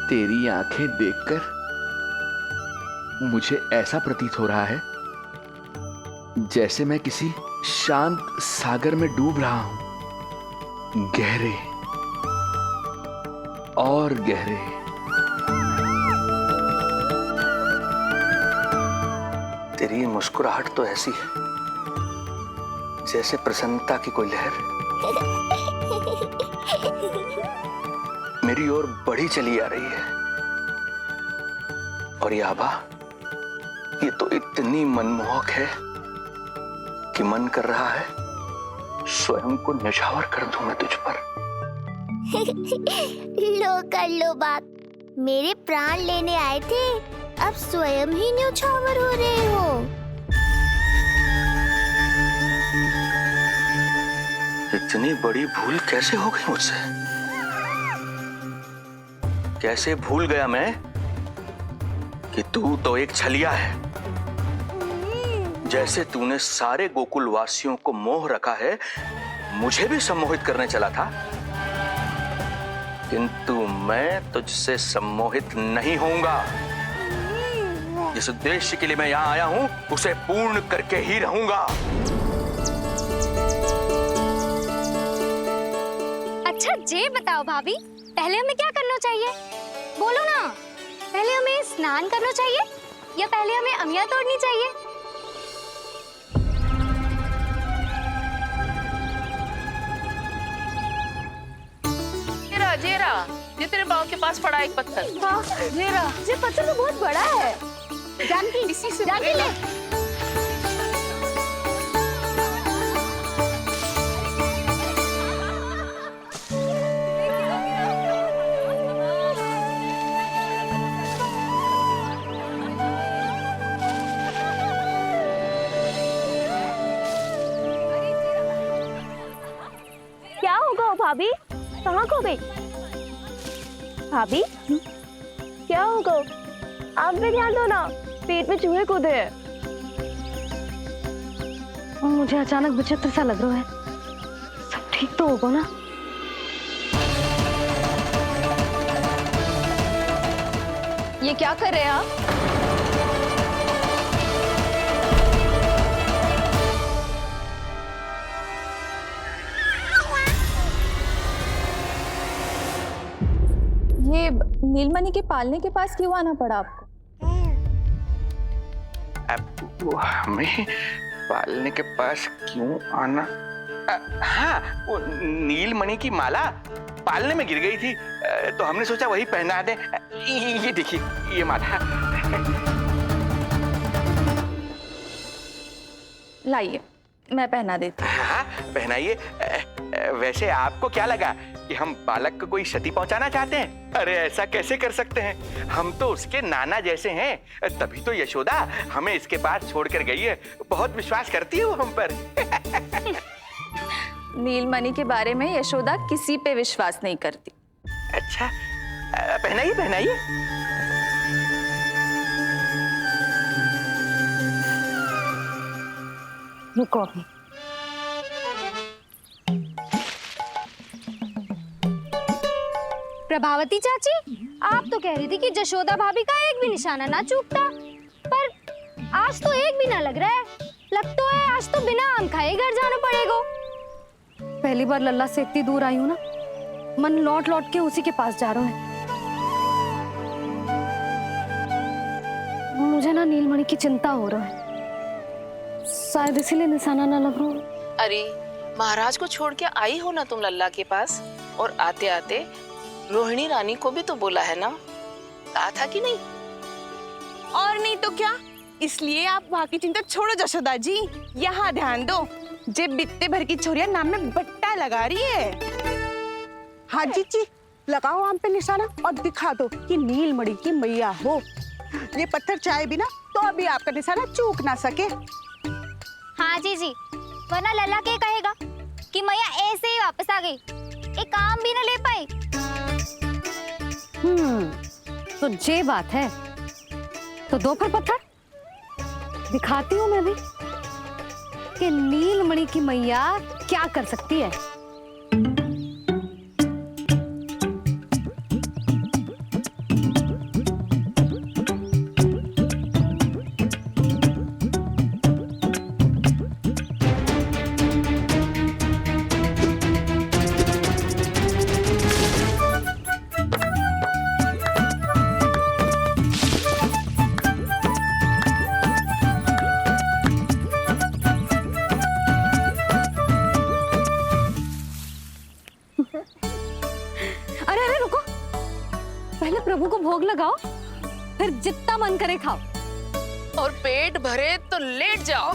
तेरी आंखें देखकर मुझे ऐसा प्रतीत हो रहा है जैसे मैं किसी शांत सागर में डूब रहा हूं, गहरे और गहरे। तेरी मुस्कुराहट तो ऐसी है जैसे प्रसन्नता की कोई लहर मेरी ओर बढ़ी चली आ रही है। और ये आभा, ये तो इतनी मनमोहक है कि मन कर रहा है स्वयं को न्यौछावर कर दूं मैं तुझ पर। लो कर लो बात, मेरे प्राण लेने आए थे, अब स्वयं ही न्यौछावर हो रहे हो। इतनी बड़ी भूल कैसे हो गई मुझसे? कैसे भूल गया मैं कि तू तो एक छलिया है। जैसे तूने सारे गोकुल वासियों को मोह रखा है, मुझे भी सम्मोहित करने चला था, किंतु मैं तुझसे सम्मोहित नहीं होऊंगा। जिस उद्देश्य के लिए मैं यहां आया हूं उसे पूर्ण करके ही रहूंगा। अच्छा ये बताओ भाभी, पहले हमें क्या करना चाहिए? बोलो ना, पहले हमें स्नान करना चाहिए या पहले हमें अमिया तोड़नी चाहिए? जेरा, ये तेरे बाव के पास पड़ा एक पत्थर। हाँ, ये पत्थर तो बहुत बड़ा है। जानकी, इसी से जानकी ले। भाभी कहाँ खो गई? भाभी क्या होगा? आप भी ध्यान दो ना, पेट में चूहे कूदे हैं। मुझे अचानक विचित्र सा लग रहा है। सब ठीक तो होगा ना? ये क्या कर रहे हैं आप? ये नीलमणि के पालने के पास क्यों आना पड़ा आपको? अब हमें पालने के पास क्यों आना? हाँ, वो नीलमणि की माला पालने में गिर गई थी, तो हमने सोचा वही पहना दे। ये देखिए, ये माला। लाइए, मैं पहना देती हूँ। हाँ, पहनाइए। वैसे आपको क्या लगा कि हम बालक को कोई क्षति पहुंचाना चाहते हैं? अरे ऐसा कैसे कर सकते हैं? हम तो उसके नाना जैसे हैं, तभी तो यशोदा हमें इसके पास छोड़कर गई है। बहुत विश्वास करती है वो हम पर। नीलमणि के बारे में यशोदा किसी पे विश्वास नहीं करती। अच्छा, पहनाइए पहनाइए। रुको अभी। प्रभावती चाची, आप तो कह रही थी कि जशोदा भाभी का एक भी निशाना ना चूकता, पर आज तो एक भी ना लग रहा है। लगता है आज तो बिना आम खाए घर जाना पड़ेगा। पहली बार लल्ला से इतनी दूर आई हूँ ना, मन लौट लौट के उसी के पास जा रहा है। मुझे ना नीलमणि की चिंता हो रहा है, शायद इसीलिए निशाना ना लग रहा। अरे महाराज को छोड़ के आई हो ना तुम लल्ला के पास, और आते आते रोहिणी रानी को भी तो बोला है ना, कहा था कि नहीं? और नहीं तो क्या, इसलिए आप वहाँ की चिंता छोड़ो जशोदा जी, यहाँ ध्यान दो। जे बित्ते भर की छोरिया नाम में बट्टा लगा रही है। हाँ जी, लगाओ आम पे निशाना और दिखा दो कि नीलमणि की मैया हो। ये पत्थर चाहे बिना तो अभी आपका निशाना चूक ना सके। हाँ जी, वरना लल्ला के कहेगा कि मैया ऐसे ही वापस आ गई, एक काम भी ना ले पाई। तो ये बात है, तो दो फिर पत्थर दिखाती हूँ मैं भी कि नीलमणि की मैया क्या कर सकती है। अरे रुको, पहले प्रभु को भोग लगाओ, फिर जितना मन करे खाओ। और पेट भरे तो लेट जाओ।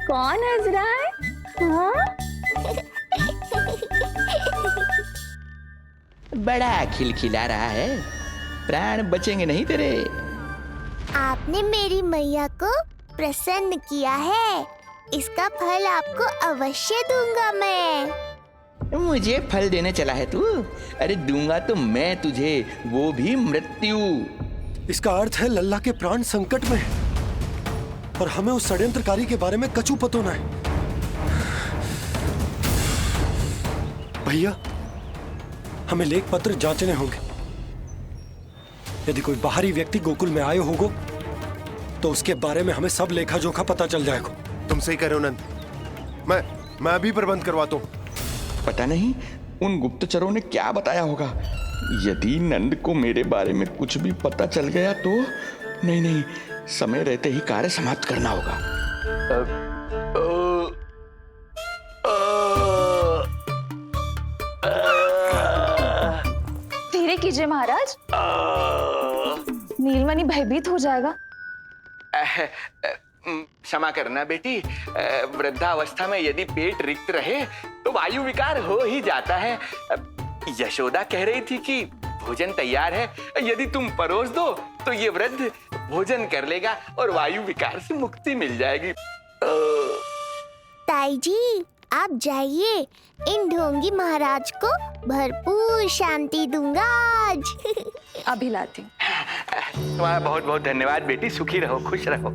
कौन हंस रहा है? हाँ? बड़ा खिलखिला रहा है, प्राण बचेंगे नहीं तेरे। आपने मेरी मैया को प्रसन्न किया है, इसका फल आपको अवश्य दूंगा मैं। मुझे फल देने चला है तू? अरे दूंगा तो मैं तुझे, वो भी मृत्यु। इसका अर्थ है लल्ला के प्राण संकट में है और हमें उस षड्यंत्रकारी के बारे में कचू पता होना है। भैया, हमें लेख पत्र जांचने होंगे। यदि कोई बाहरी व्यक्ति गोकुल में आए होगा तो उसके बारे में हमें सब लेखा जोखा पता चल जाएगा। तुम सही कह रहे हो नंद, मैं अभी प्रबंध करवाता हूँ। पता नहीं उन गुप्तचरों ने क्या बताया होगा। यदि नंद को मेरे बारे में कुछ भी पता चल गया तो नहीं, समय रहते ही कार्य समाप्त करना होगा। धीरे कीजिए महाराज, नीलमणि भयभीत हो जाएगा। क्षमा करना बेटी, वृद्धावस्था में यदि पेट रिक्त रहे तो वायु विकार हो ही जाता है। यशोदा कह रही थी कि भोजन तैयार है। यदि तुम परोस दो तो ये वृद्ध भोजन कर लेगा और वायु विकार से मुक्ति मिल जाएगी। ताई जी, आप जाइए, इन ढोंगी महाराज को भरपूर शांति दूंगा आज। अभी लाती हूँ। तुम्हारा बहुत बहुत धन्यवाद बेटी, सुखी रहो, खुश रहो।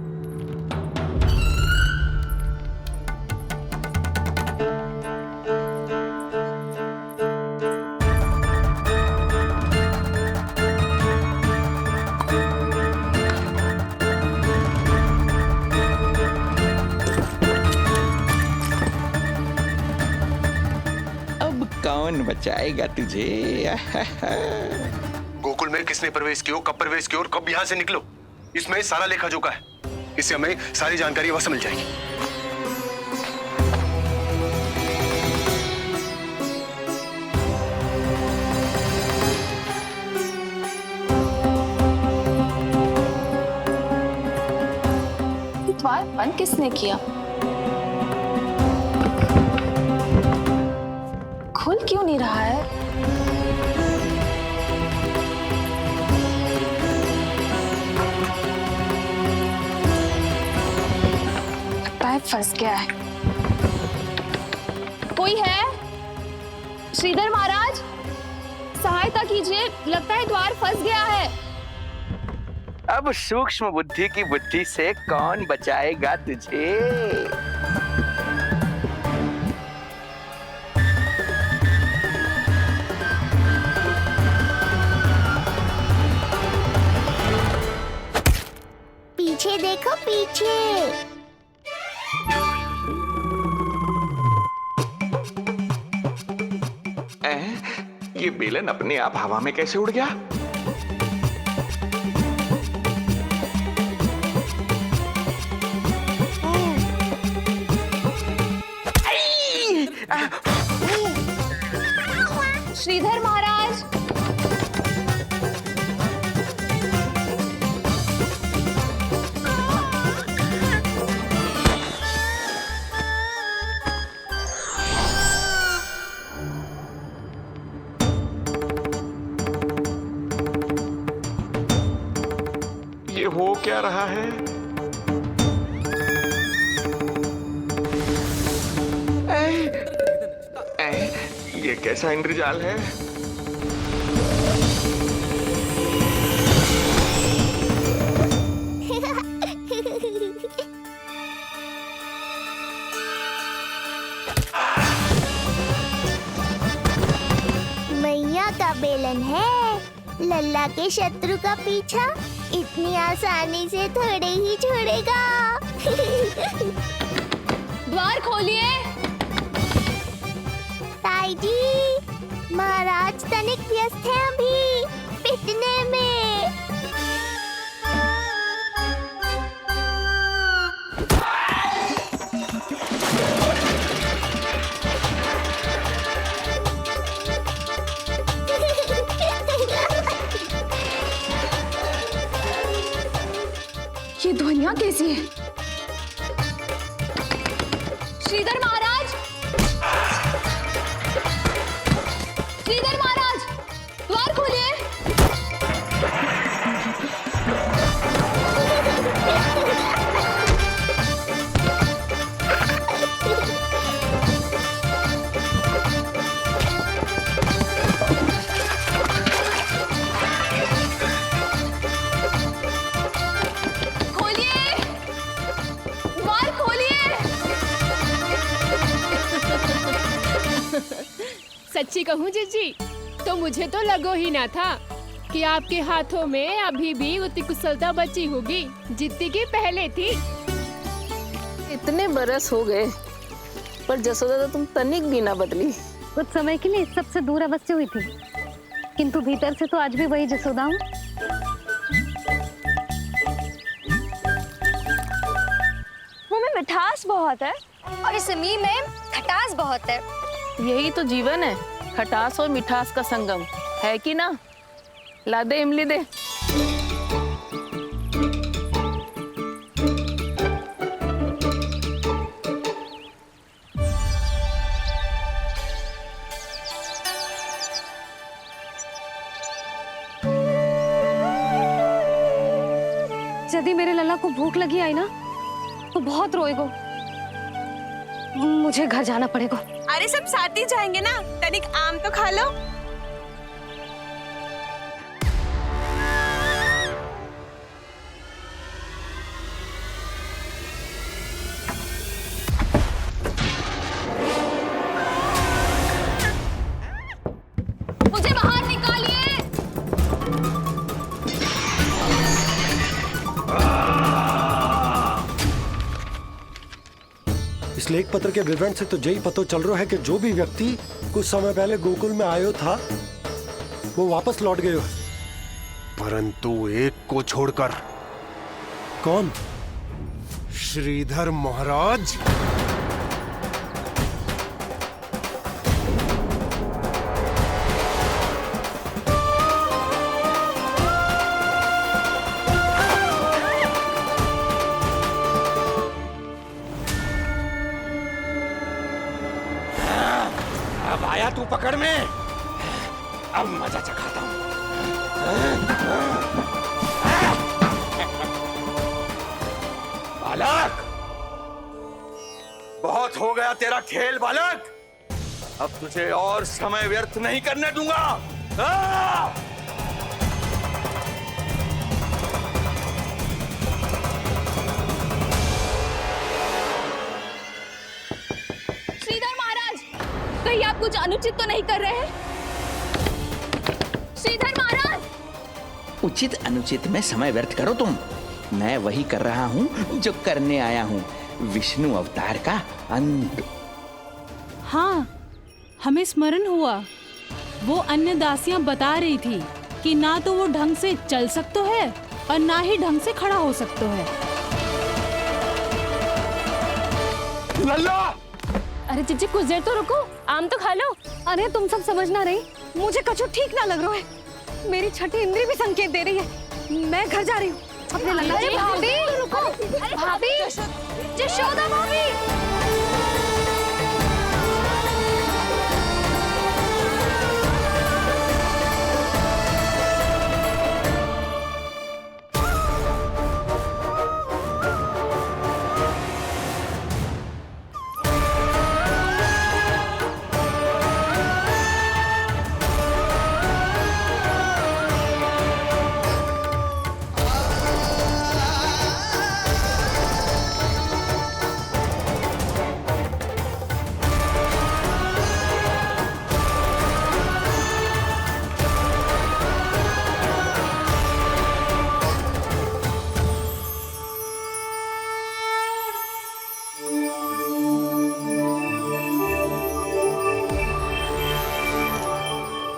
कौन बचाएगा तुझे? गोकुल में किसने प्रवेश किया, कब प्रवेश किया और कब यहाँ से निकलो, इसमें सारा लेखा जोखा है। इससे हमें सारी जानकारी वहां से मिल जाएगी। द्वार बंद किसने किया? खुल क्यों नहीं रहा है? पैर फंस गया है। कोई है? श्रीधर महाराज, सहायता कीजिए, लगता है द्वार फंस गया है। अब सूक्ष्म बुद्धि की बुद्धि से कौन बचाएगा तुझे? पीछे देखो, पीछे। ये बेलन अपने आप हवा में कैसे उड़ गया? श्रीधर महाराज, ये हो क्या रहा है? ये कैसा इंद्रजाल है? मैया का बेलन है, लल्ला के शत्रु का पीछा इतनी आसानी से थोड़े ही छोड़ेगा। द्वार खोलिए। ताई जी, महाराज तनिक व्यस्त हैं अभी पिटने में। ये ध्वनियां कैसी है? श्रीधर महाराज, श्रीधर महाराज, द्वार खोलिए। खोलिए, द्वार खोलिए। सच्ची कहूँ जीजी, तो मुझे तो लगो ही ना था कि आपके हाथों में अभी भी उतनी कुशलता बची होगी जितनी की पहले थी। इतने बरस हो गए पर जसोदा तो तुम तनिक भी ना बदली। कुछ समय के लिए सबसे दूर अवश्य हुई थी, किंतु भीतर से तो आज भी वही जसोदा हूँ। मुंह में मिठास बहुत है और इस मी में खटास बहुत है। यही तो जीवन है, खटास और मिठास का संगम, है कि ना? ला दे इमली दे। यदि मेरे लल्ला को भूख लगी आई ना तो बहुत रोएगो। मुझे घर जाना पड़ेगा। अरे सब साथ ही जाएंगे ना, तनिक आम तो खा लो। मुझे बाहर निकालिए। इस लेख पत्र के विवरण से तो यही पता चल रहा है कि जो भी व्यक्ति कुछ समय पहले गोकुल में आयो था वो वापस लौट गए। परंतु एक को छोड़कर। कौन? श्रीधर महाराज। अब आया तू पकड़ में, अब मजा चखाता हूं। बालक, बहुत हो गया तेरा खेल बालक, अब तुझे और समय व्यर्थ नहीं करने दूंगा। श्रीधर महाराज, कहीं आप कुछ अनुचित तो नहीं कर रहे हैं? श्रीधर महाराज! उचित अनुचित में समय व्यर्थ करो तुम, मैं वही कर रहा हूँ जो करने आया हूँ, विष्णु अवतार का अंत। हाँ, हमें स्मरण हुआ। वो अन्य दासियां बता रही थी कि ना तो वो ढंग से चल सकते है और ना ही ढंग से खड़ा हो सकते है। लल्ला! अरे चिच्ची कुछ देर तो रुको, आम तो खा लो। अरे तुम सब समझ ना रही, मुझे कछु ठीक ना लग रहा है। मेरी छठी इंद्री भी संकेत दे रही है। मैं घर जा रही हूँ अपने लल्ला। अरे भाभी, रुको। भाभी, जशोदा भाभी।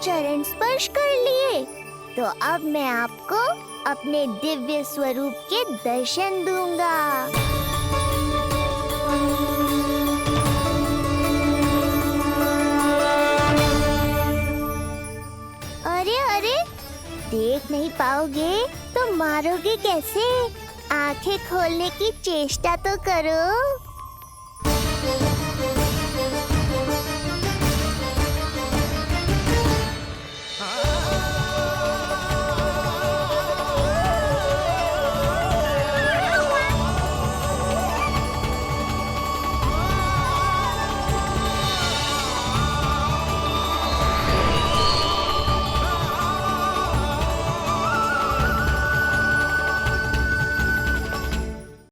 चरण स्पर्श कर लिए तो अब मैं आपको अपने दिव्य स्वरूप के दर्शन दूंगा। अरे अरे, देख नहीं पाओगे तो मारोगे कैसे? आंखें खोलने की चेष्टा तो करो।